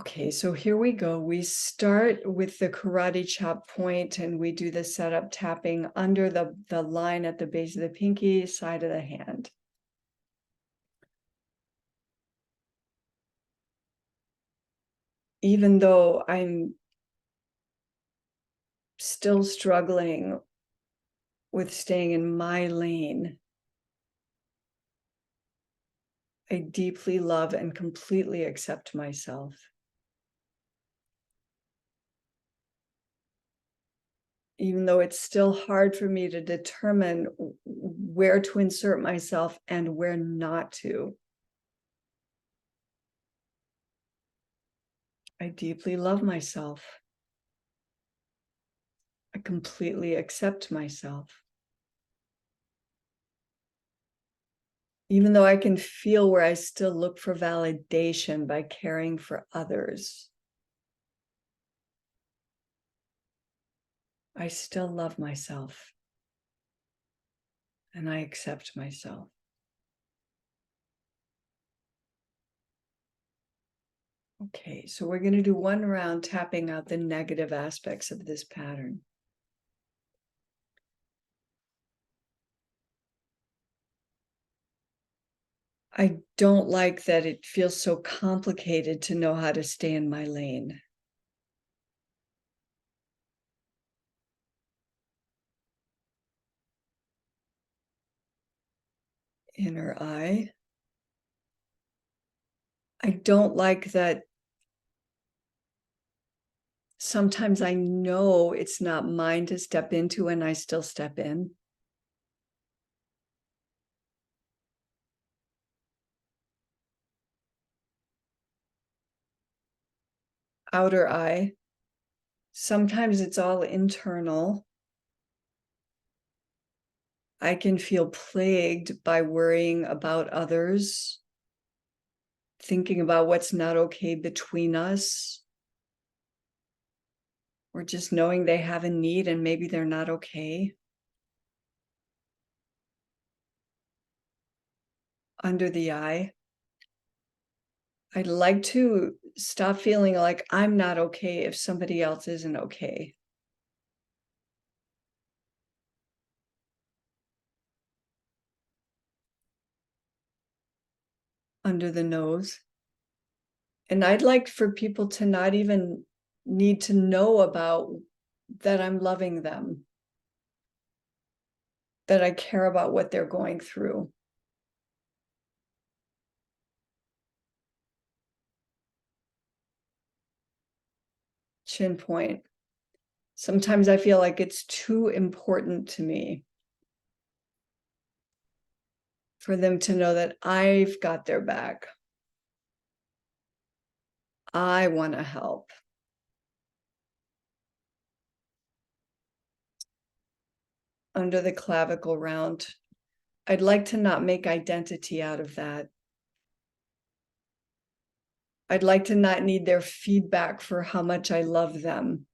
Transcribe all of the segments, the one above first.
Okay, so here we go. We start with the karate chop point and we do the setup tapping under the line at the base of the pinky side of the hand. Even though I'm still struggling with staying in my lane, I deeply love and completely accept myself. Even though it's still hard for me to determine where to insert myself and where not to. I deeply love myself. I completely accept myself. Even though I can feel where I still look for validation by caring for others, I still love myself and I accept myself. Okay, so we're going to do one round tapping out the negative aspects of this pattern. I don't like that it feels so complicated to know how to stay in my lane. Inner eye. I don't like that sometimes I know it's not mine to step into and I still step in. Outer eye. Sometimes it's all internal. I can feel plagued by worrying about others, thinking about what's not okay between us, or just knowing they have a need and maybe they're not okay. Under the eye. I'd like to stop feeling like I'm not okay if somebody else isn't okay. Under the nose. And I'd like for people to not even need to know about that I'm loving them, that I care about what they're going through. Chin point. Sometimes I feel like it's too important to me for them to know that I've got their back. I want to help. Under the clavicle round. I'd like to not make identity out of that. I'd like to not need their feedback for how much I love them.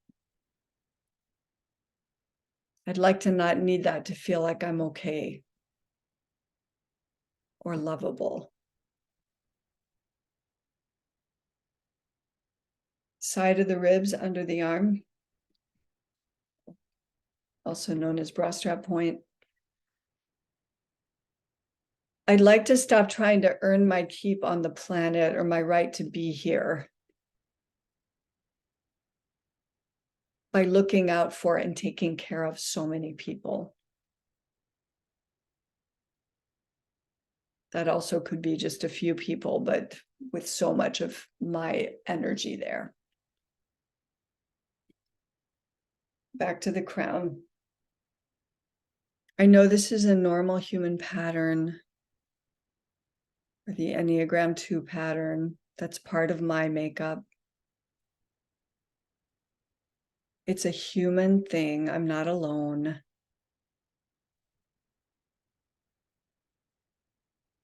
I'd like to not need that to feel like I'm okay or lovable. Side of the ribs under the arm, also known as bra strap point. I'd like to stop trying to earn my keep on the planet or my right to be here by looking out for and taking care of so many people. That also could be just a few people, but with so much of my energy there. Back to the crown. I know this is a normal human pattern, or the Enneagram 2 pattern. That's part of my makeup. It's a human thing. I'm not alone.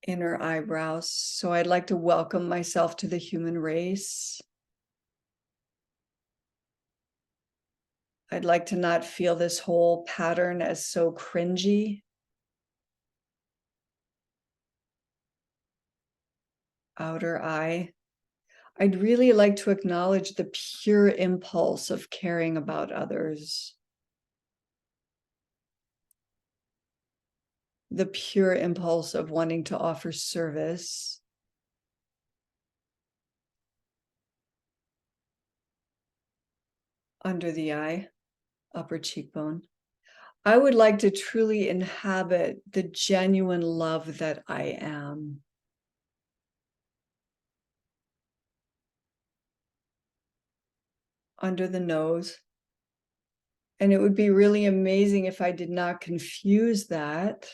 Inner eyebrows. So I'd like to welcome myself to the human race. I'd like to not feel this whole pattern as so cringy. Outer eye. I'd really like to acknowledge the pure impulse of caring about others. The pure impulse of wanting to offer service. Under the eye, upper cheekbone. I would like to truly inhabit the genuine love that I am. Under the nose. And it would be really amazing if I did not confuse that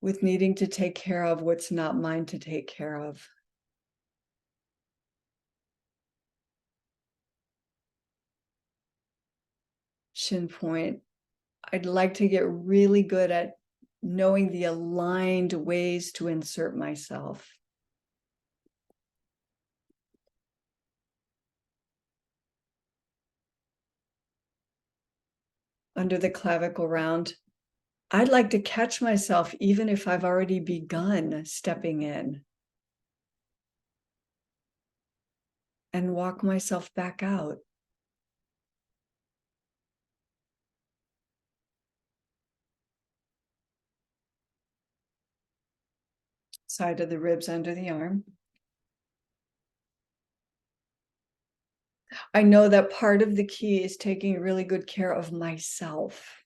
with needing to take care of what's not mine to take care of. Shin point. I'd like to get really good at knowing the aligned ways to insert myself. Under the clavicle round, I'd like to catch myself even if I've already begun stepping in and walk myself back out. Side of the ribs under the arm. I know that part of the key is taking really good care of myself.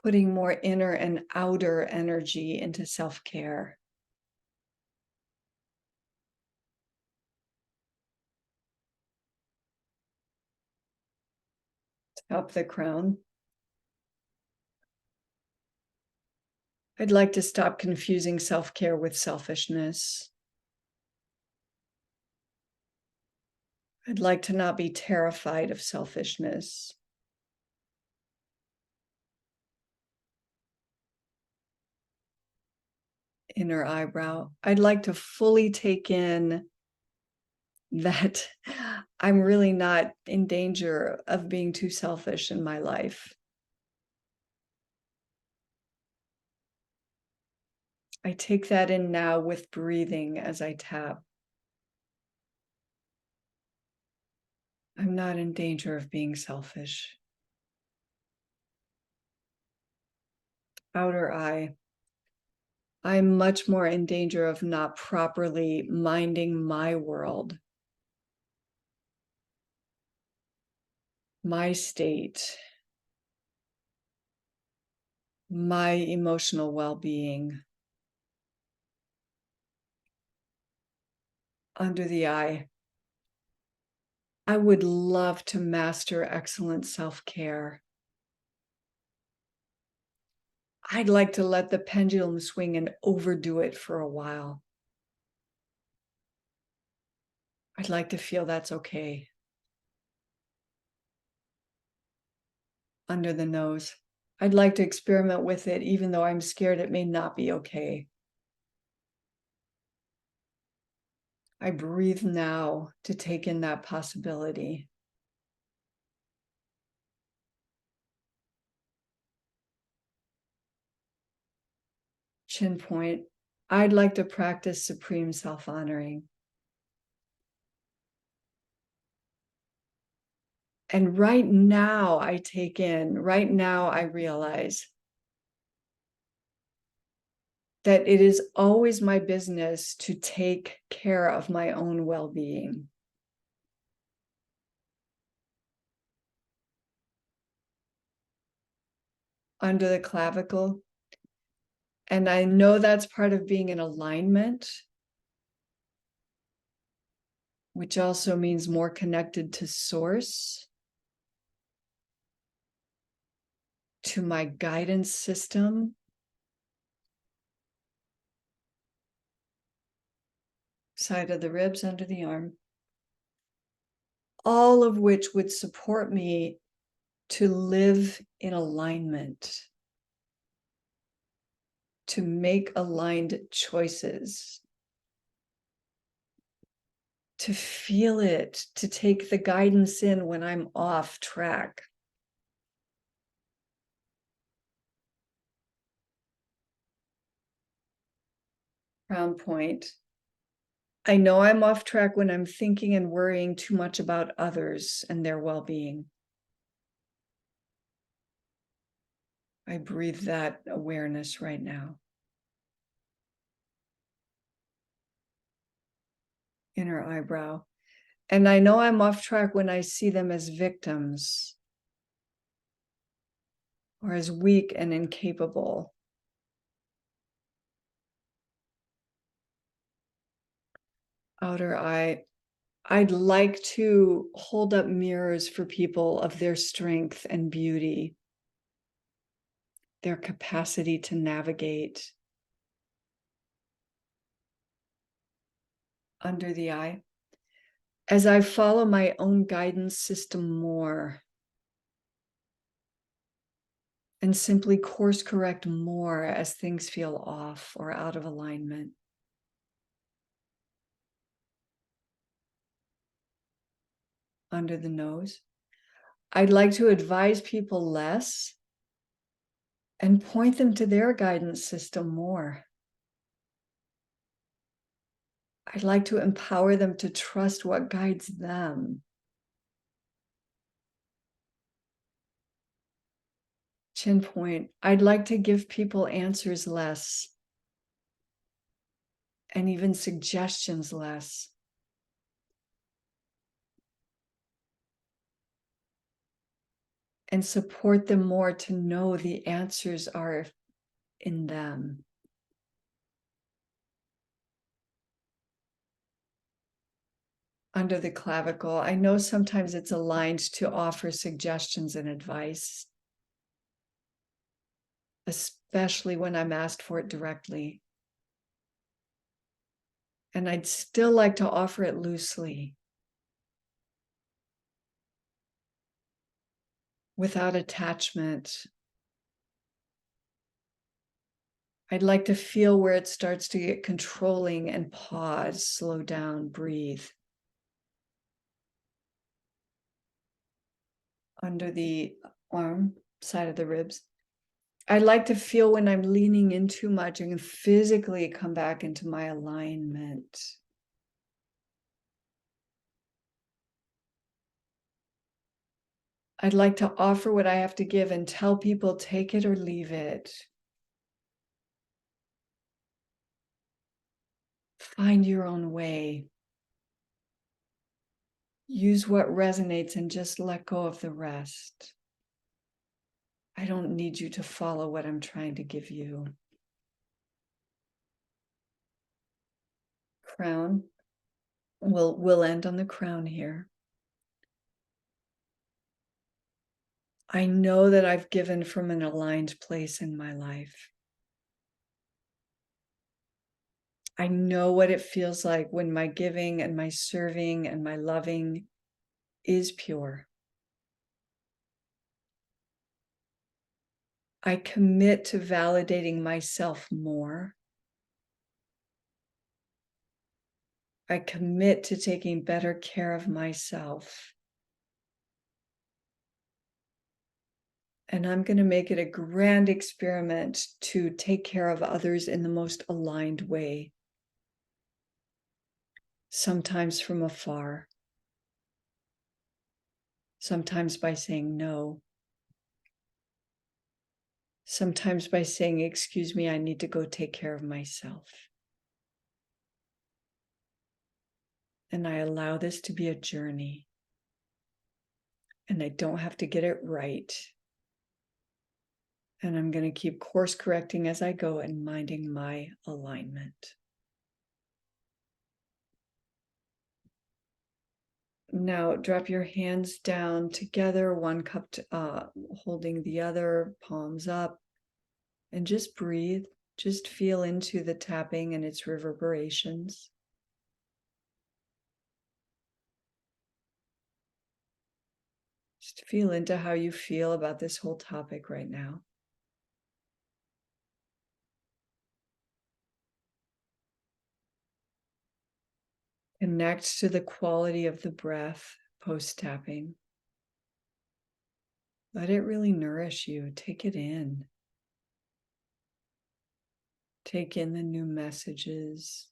Putting more inner and outer energy into self-care. Up the crown. I'd like to stop confusing self-care with selfishness. I'd like to not be terrified of selfishness. Inner eyebrow. I'd like to fully take in that I'm really not in danger of being too selfish in my life. I take that in now with breathing as I tap. I'm not in danger of being selfish. Outer eye. I'm much more in danger of not properly minding my world, my state, my emotional well-being. Under the eye. I would love to master excellent self-care. I'd like to let the pendulum swing and overdo it for a while. I'd like to feel that's okay. Under the nose. I'd like to experiment with it, even though I'm scared it may not be okay. I breathe now to take in that possibility. Chin point. I'd like to practice supreme self-honoring. And right now right now I realize that it is always my business to take care of my own well-being. Under the clavicle. And I know that's part of being in alignment, which also means more connected to source, to my guidance system, side of the ribs under the arm, all of which would support me to live in alignment, to make aligned choices, to feel it, to take the guidance in when I'm off track. Crown point. I know I'm off track when I'm thinking and worrying too much about others and their well-being. I breathe that awareness right now. Inner eyebrow. And I know I'm off track when I see them as victims or as weak and incapable. Outer eye. I'd like to hold up mirrors for people of their strength and beauty, their capacity to navigate. Under the eye. As I follow my own guidance system more and simply course correct more as things feel off or out of alignment. Under the nose. I'd like to advise people less and point them to their guidance system more. I'd like to empower them to trust what guides them. Chin point. I'd like to give people answers less and even suggestions less. And support them more to know the answers are in them. Under the clavicle, I know sometimes it's aligned to offer suggestions and advice, especially when I'm asked for it directly. And I'd still like to offer it loosely, without attachment. I'd like to feel where it starts to get controlling and pause, slow down, breathe. Under the arm, side of the ribs. I'd like to feel when I'm leaning in too much and physically come back into my alignment. I'd like to offer what I have to give and tell people, take it or leave it. Find your own way. Use what resonates and just let go of the rest. I don't need you to follow what I'm trying to give you. Crown. We'll end on the crown here. I know that I've given from an aligned place in my life. I know what it feels like when my giving and my serving and my loving is pure. I commit to validating myself more. I commit to taking better care of myself. And I'm going to make it a grand experiment to take care of others in the most aligned way. Sometimes from afar. Sometimes by saying no. Sometimes by saying, excuse me, I need to go take care of myself. And I allow this to be a journey. And I don't have to get it right. And I'm going to keep course correcting as I go and minding my alignment. Now drop your hands down together, one cupped, holding the other, palms up, and just breathe. Just feel into the tapping and its reverberations. Just feel into how you feel about this whole topic right now. Connect to the quality of the breath post-tapping. Let it really nourish you. Take it in. Take in the new messages.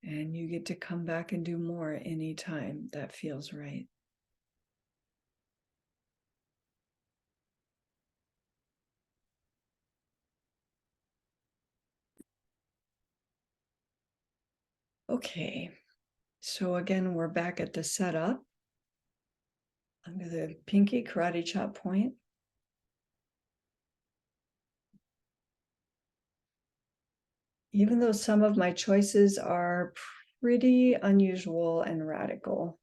And you get to come back and do more anytime that feels right. Okay, so again, we're back at the setup under the pinky karate chop point. Even though some of my choices are pretty unusual and radical.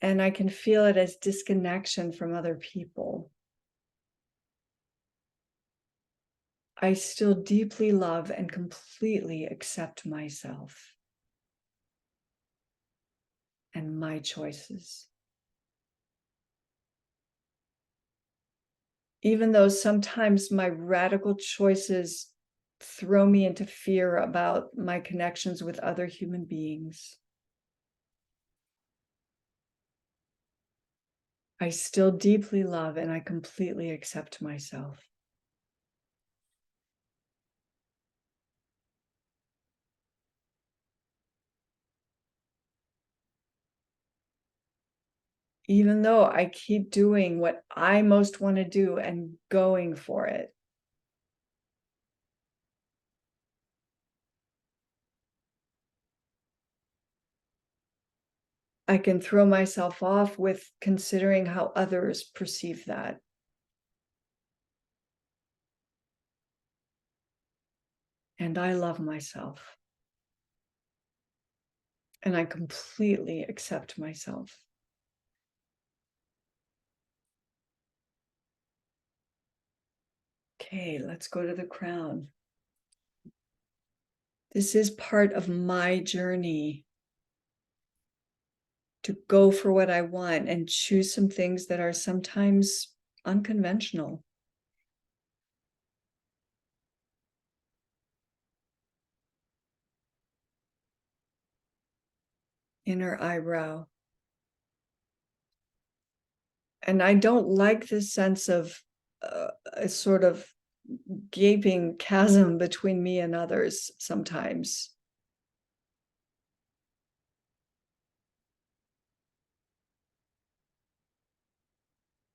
And I can feel it as disconnection from other people. I still deeply love and completely accept myself and my choices. Even though sometimes my radical choices throw me into fear about my connections with other human beings, I still deeply love and I completely accept myself. Even though I keep doing what I most want to do and going for it. I can throw myself off with considering how others perceive that. And I love myself. And I completely accept myself. Okay, let's go to the crown. This is part of my journey to go for what I want and choose some things that are sometimes unconventional. Inner eyebrow. And I don't like this sense of a sort of gaping chasm between me and others sometimes.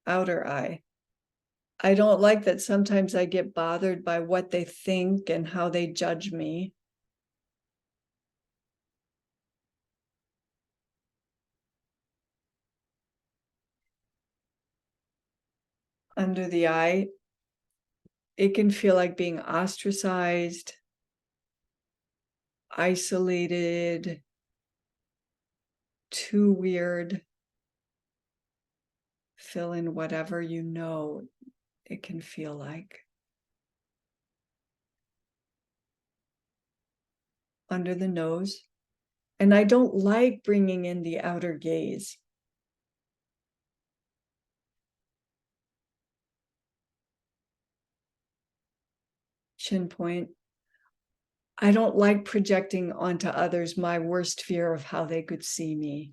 Outer eye. I don't like that sometimes I get bothered by what they think and how they judge me. Under the eye, it can feel like being ostracized, isolated, too weird. Fill in whatever you know it can feel like. Under the nose. And I don't like bringing in the outer gaze. Chin point. I don't like projecting onto others my worst fear of how they could see me.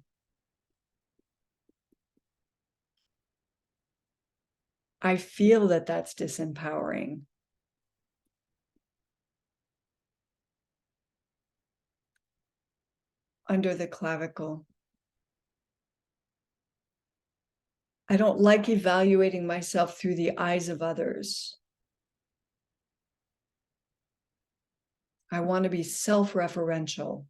I feel that that's disempowering. Under the clavicle. I don't like evaluating myself through the eyes of others. I want to be self-referential,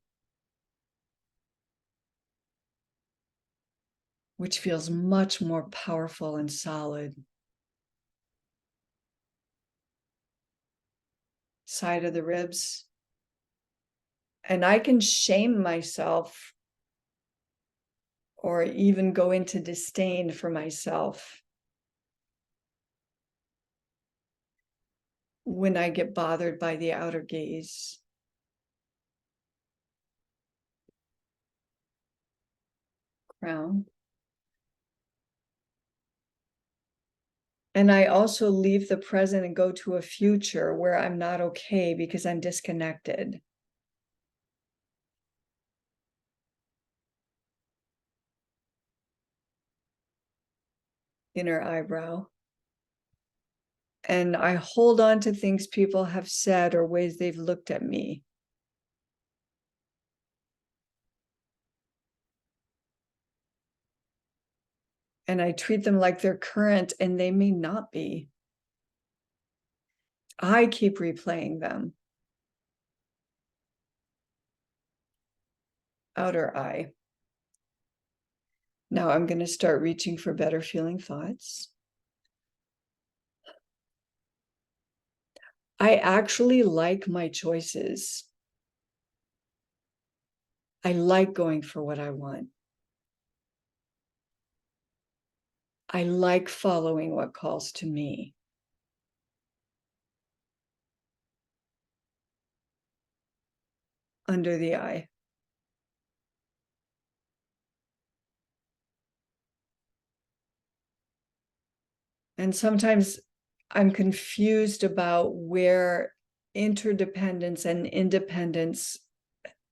which feels much more powerful and solid. Side of the ribs. And I can shame myself or even go into disdain for myself when I get bothered by the outer gaze. Crown. And I also leave the present and go to a future where I'm not okay because I'm disconnected. inner eyebrow. And I hold on to things people have said or ways they've looked at me. And I treat them like they're current, and they may not be. I keep replaying them. Outer eye. Now I'm going to start reaching for better feeling thoughts. I actually like my choices. I like going for what I want. I like following what calls to me. Under the eye. And sometimes I'm confused about where interdependence and independence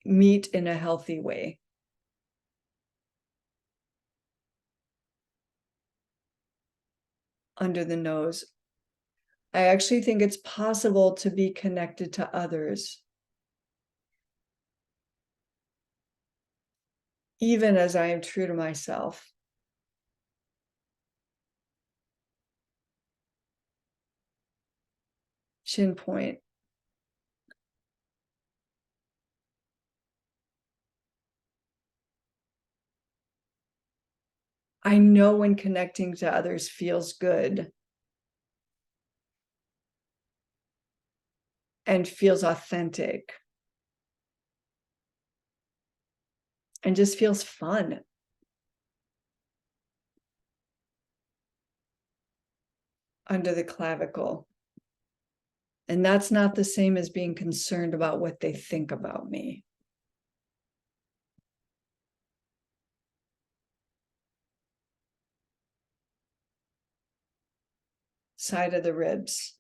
meet in a healthy way. Under the nose. I actually think it's possible to be connected to others, even as I am true to myself. Chin point. I know when connecting to others feels good and feels authentic and just feels fun. Under the clavicle. And that's not the same as being concerned about what they think about me. Side of the ribs.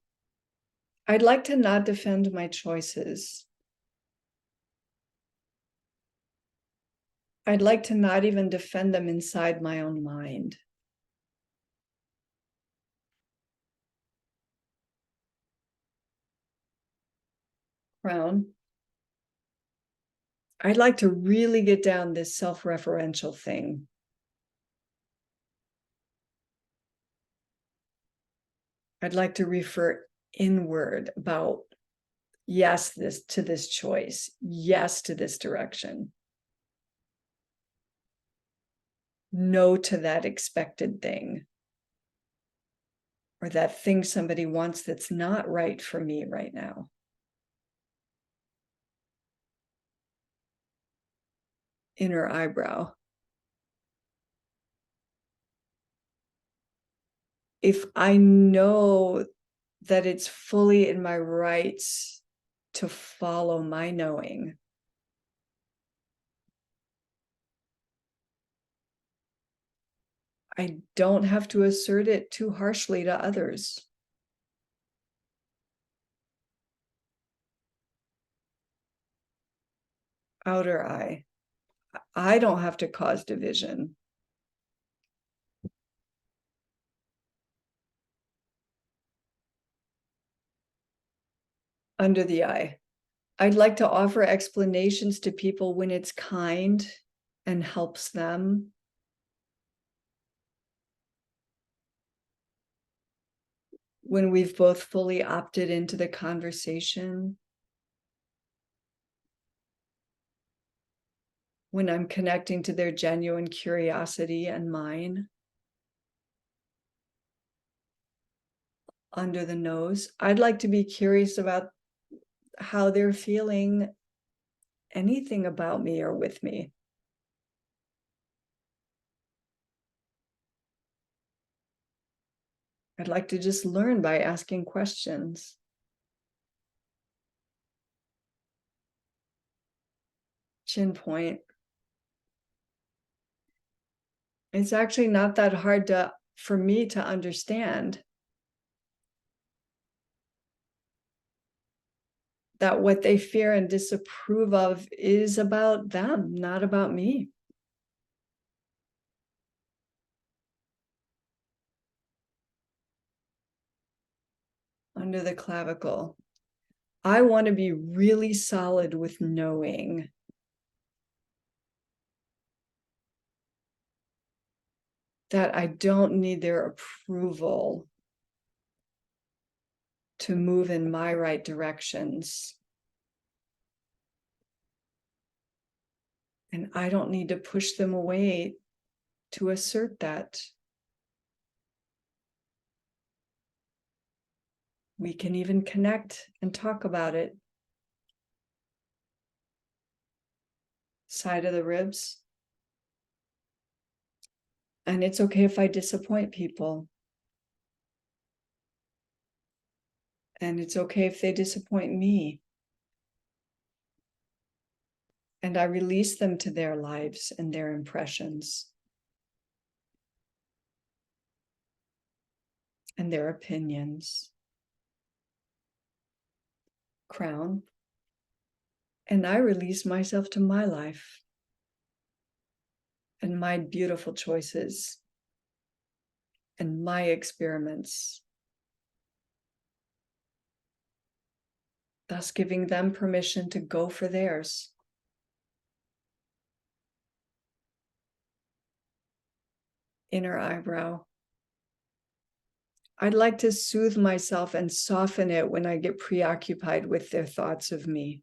I'd like to not defend my choices. I'd like to not even defend them inside my own mind. Crown. I'd like to really get down this self-referential thing. I'd like to refer inward about yes, this to this choice, yes to this direction, no to that expected thing, or that thing somebody wants that's not right for me right now. Inner eyebrow. If I know that it's fully in my rights to follow my knowing, I don't have to assert it too harshly to others. Outer eye. I don't have to cause division. Under the eye. I'd like to offer explanations to people when it's kind and helps them. When we've both fully opted into the conversation. When I'm connecting to their genuine curiosity and mine. Under the nose. I'd like to be curious about how they're feeling anything about me or with me. I'd like to just learn by asking questions. Chin point. It's actually not that hard for me to understand that what they fear and disapprove of is about them, not about me. under the clavicle. I want to be really solid with knowing that I don't need their approval to move in my right directions. And I don't need to push them away to assert that. We can even connect and talk about it. Side of the ribs. And it's okay if I disappoint people. And it's okay if they disappoint me. And I release them to their lives and their impressions and their opinions. Crown. And I release myself to my life and my beautiful choices and my experiments, thus giving them permission to go for theirs. Inner eyebrow. I'd like to soothe myself and soften it when I get preoccupied with their thoughts of me.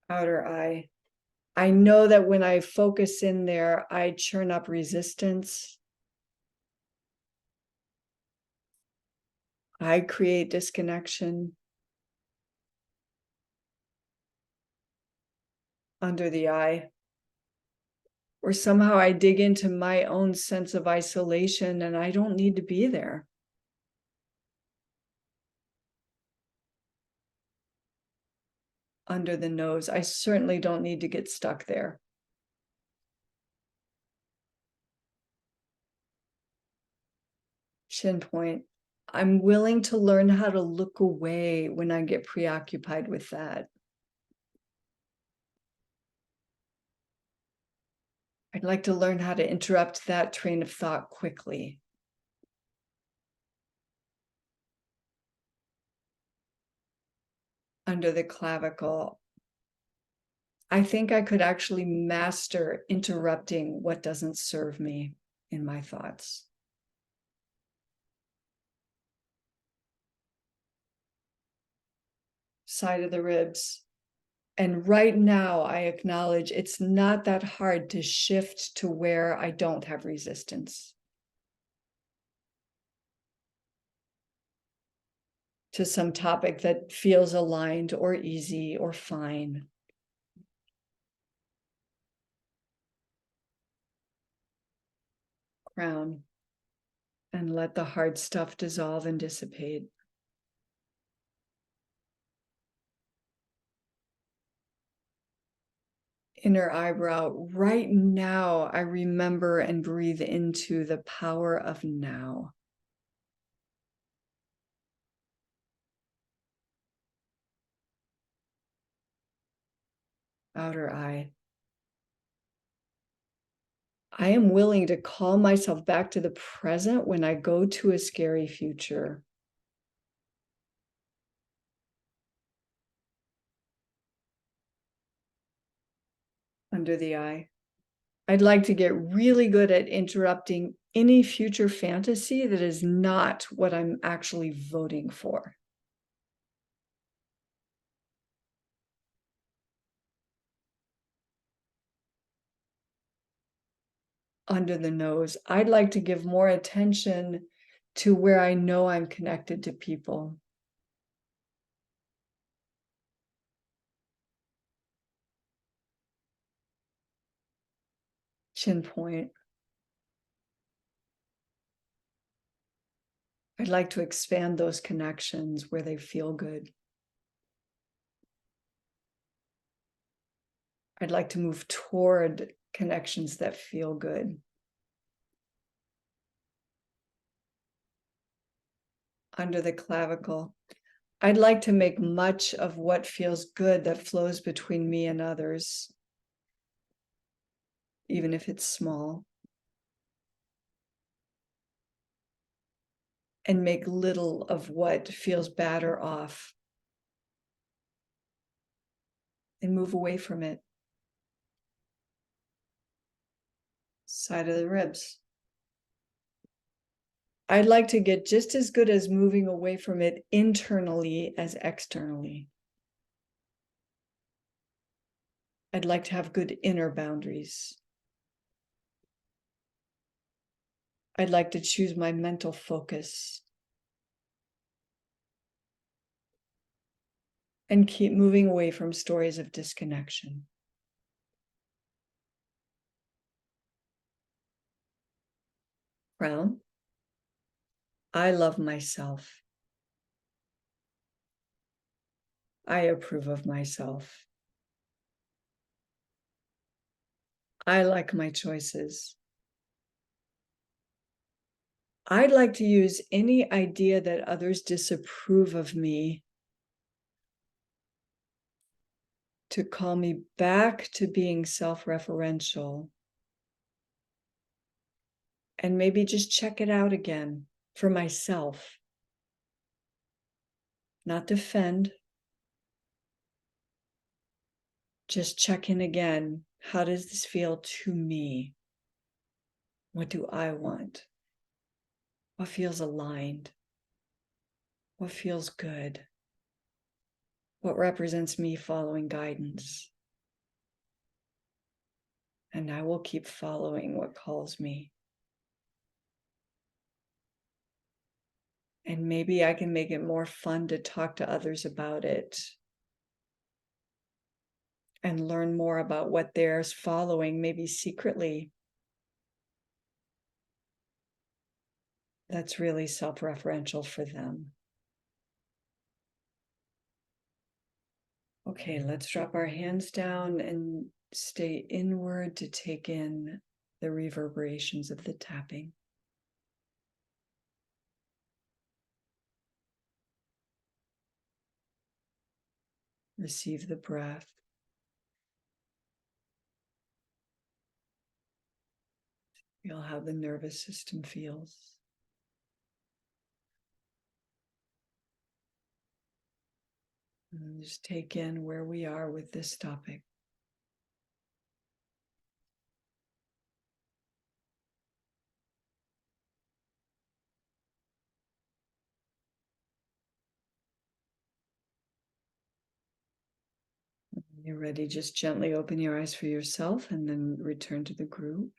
Outer eye. I know that when I focus in there, I churn up resistance. I create disconnection. Under the eye. Or somehow I dig into my own sense of isolation and I don't need to be there. Under the nose. I certainly don't need to get stuck there. Shin point. I'm willing to learn how to look away when I get preoccupied with that. I'd like to learn how to interrupt that train of thought quickly. Under the clavicle. I think I could actually master interrupting what doesn't serve me in my thoughts. Side of the ribs. And right now, I acknowledge it's not that hard to shift to where I don't have resistance. To some topic that feels aligned or easy or fine. Crown. And let the hard stuff dissolve and dissipate. Inner eyebrow. Right now, I remember and breathe into the power of now. Outer eye. I am willing to call myself back to the present when I go to a scary future. Under the eye. I'd like to get really good at interrupting any future fantasy that is not what I'm actually voting for. Under the nose. I'd like to give more attention to where I know I'm connected to people. Chin point. I'd like to expand those connections where they feel good. I'd like to move toward connections that feel good. Under the clavicle. I'd like to make much of what feels good that flows between me and others, even if it's small. and make little of what feels bad or off, and move away from it. Side of the ribs. I'd like to get just as good as moving away from it internally as externally. I'd like to have good inner boundaries. I'd like to choose my mental focus and keep moving away from stories of disconnection. Crown. I love myself. I approve of myself. I like my choices. I'd like to use any idea that others disapprove of me to call me back to being self-referential, and maybe just check it out again for myself. Not defend, just check in again. How does this feel to me? What do I want? What feels aligned? What feels good? What represents me following guidance? And I will keep following what calls me. And maybe I can make it more fun to talk to others about it and learn more about what they're following, maybe secretly. That's really self-referential for them. Okay, let's drop our hands down and stay inward to take in the reverberations of the tapping. Receive the breath. Feel how the nervous system feels. And just take in where we are with this topic. When you're ready, just gently open your eyes for yourself and then return to the group.